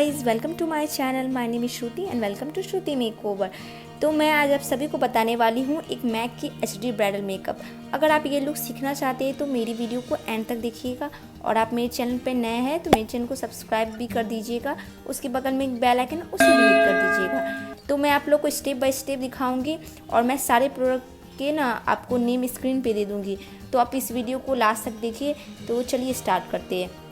Guys, welcome to my channel. My name is Shruti and welcome to Shruti makeover. तो मैं आज आप सभी को बताने वाली हूँ एक मैक की एचडी ब्राइडल मेकअप। अगर आप ये लुक सीखना चाहते हैं तो मेरी वीडियो को एंड तक देखिएगा। और आप मेरे चैनल पर नए हैं तो मेरे चैनल को सब्सक्राइब भी कर दीजिएगा। उसके बगल में एक बेल आइकन उसे भी हिट कर दीजिएगा। तो मैं आप लोग को स्टेप बाय स्टेप दिखाऊँगी और मैं सारे प्रोडक्ट के ना आपको नेम स्क्रीन पे दे दूँगी। तो आप इस वीडियो को लास्ट तक देखिए। तो चलिए स्टार्ट करते हैं।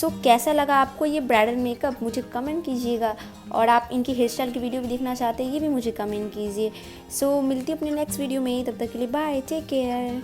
सो कैसा लगा आपको ये ब्राइडल मेकअप मुझे कमेंट कीजिएगा, और आप इनकी हेयर स्टाइल की वीडियो भी देखना चाहते हैं ये भी मुझे कमेंट कीजिए। सो मिलती हूँ अपने नेक्स्ट वीडियो में, तब तक के लिए बाय, टेक केयर।